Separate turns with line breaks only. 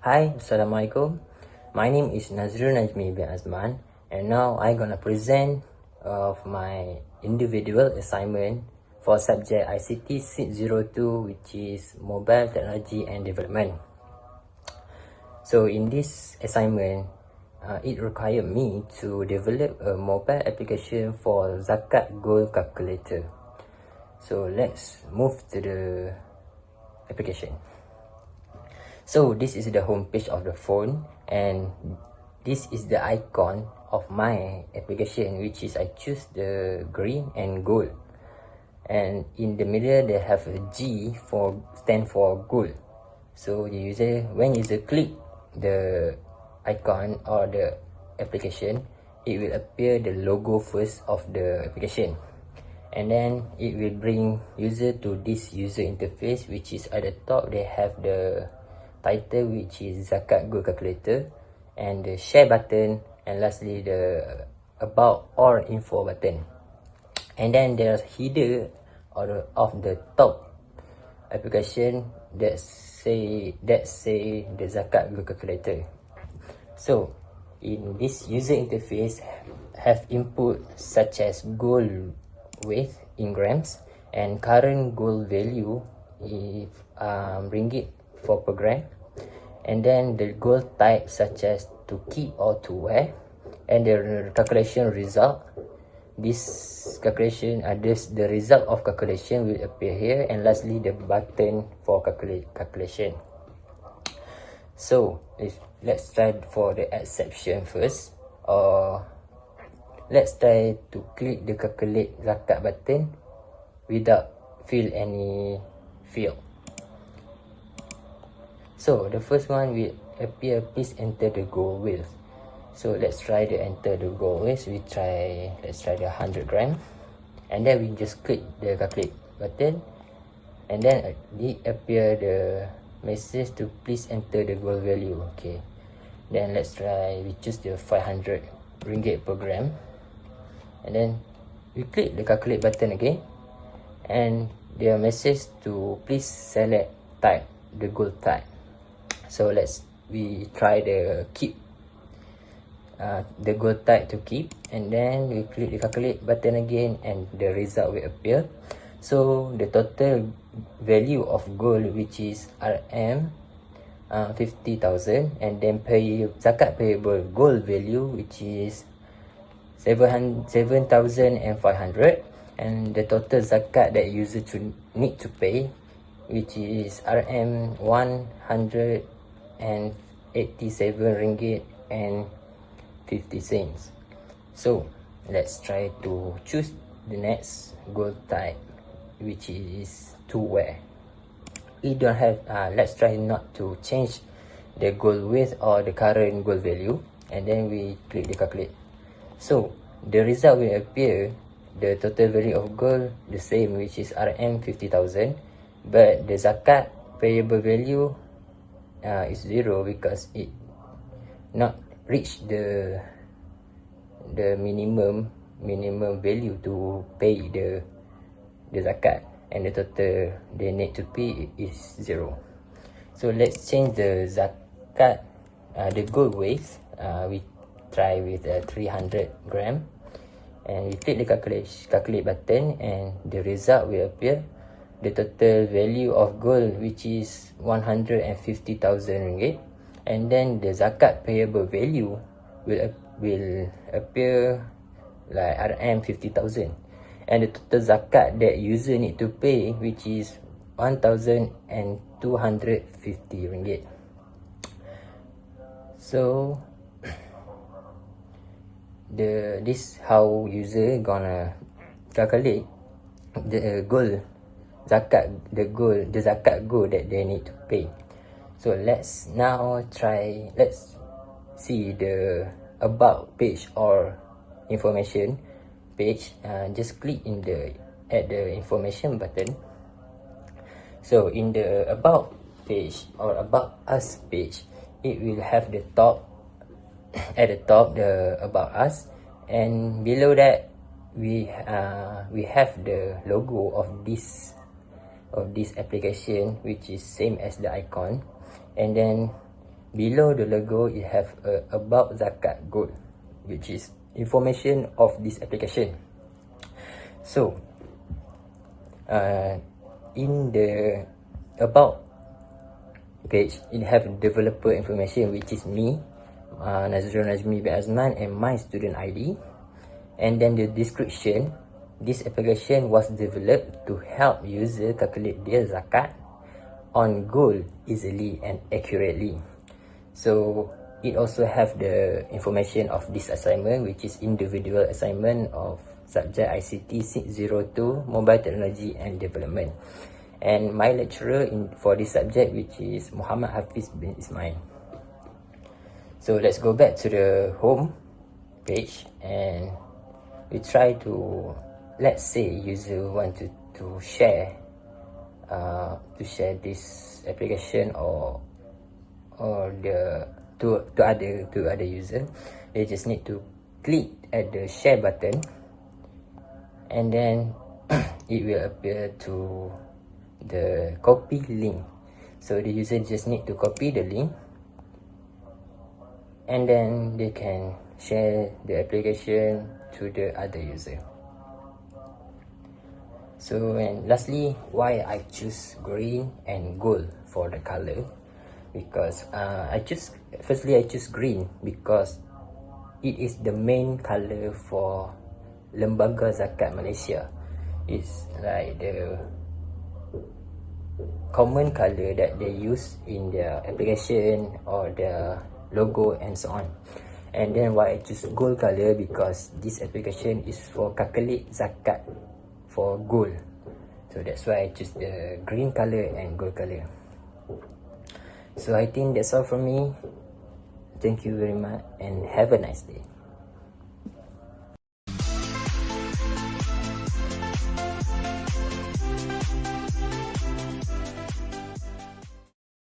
Hi, Assalamualaikum. My name is Nazirul Najmi bin Azman, and now I'm gonna present of my individual assignment for subject ICT602, which is Mobile Technology and Development. So in this assignment, it required me to develop a mobile application for Zakat goal calculator. So let's move to the application. So this is the home page of the phone, and this is the icon of my application, which is I choose the green and gold, and in the middle they have a G for stand for gold. So when user click the icon or the application, it will appear the logo first of the application, and then it will bring user to this user interface, which is at the top they have the title, which is Zakat goal calculator, and the share button, and lastly the about or info button. And then there's header of the top application that say the Zakat goal calculator. So in this user interface have input such as goal weight in grams and current goal value if ringgit for per gram, and then the goal type such as to keep or to wear, and the calculation result. This calculation, the result of calculation will appear here, and lastly the button for calculation. So let's try for the exception first, or let's try to click the calculate zakat button without fill any field. So the first one will appear, please enter the goal weight. So let's try to enter the goal weight. Let's try the 100 gram, and then we just click the calculate button, and then it appear the message to please enter the goal value. Okay, then let's try, we choose the 500 ringgit per gram, and then we click the calculate button again, and the message to please select type, the goal type. So we try the keep, the goal type to keep, and then we click the calculate button again, and the result will appear. So the total value of gold, which is RM 50,000, and then zakat payable gold value, which is 7,500, and the total zakat that user need to pay, which is RM 187 ringgit and 50 cents. So let's try to choose the next gold type, which is to wear. We don't have let's try not to change the gold weight or the current gold value, and then we click the calculate. So the result will appear, the total value of gold the same, which is RM 50,000, but the zakat payable value is 0 because it not reach the minimum value to pay the zakat, and the total they need to pay is 0. So let's change the zakat, the gold weight. We try with 300 gram, and we click the calculate button, and the result will appear, the total value of gold, which is 150,000 ringgit, and then the zakat payable value will appear like RM 50,000, and the total zakat that user need to pay, which is 1,250 ringgit. So this how user gonna calculate the gold zakat, the zakat gold that they need to pay. So let's see the about page or information page. Just click in at the information button. So in the about page or about us page, it will have the top, at the top the about us, and below that we have the logo of this application, which is same as the icon, and then below the logo it have about Zakat Gold, which is information of this application. So in the about page, it have developer information, which is me, Nazirul Najmi bin Azman, and my student ID. And then the description, this application was developed to help user calculate their zakat on gold easily and accurately. So it also have the information of this assignment, which is individual assignment of subject ICT602 Mobile Technology and Development. And my lecturer for this subject, which is Muhammad Hafiz bin Ismail. So let's go back to the home page, and we try to, let's say user want to share this application or the to other user. They just need to click at the share button, and then it will appear to the copy link. So the user just need to copy the link, and then they can share the application to the other user. So, and lastly, why I choose green and gold for the color, because I choose green because it is the main color for Lembaga Zakat Malaysia. It's like the common color that they use in their application or their logo and so on. And then why I choose gold color, because this application is for calculate zakat for gold. So that's why I choose the green color and gold color. So I think that's all from me. Thank you very much and have a nice day.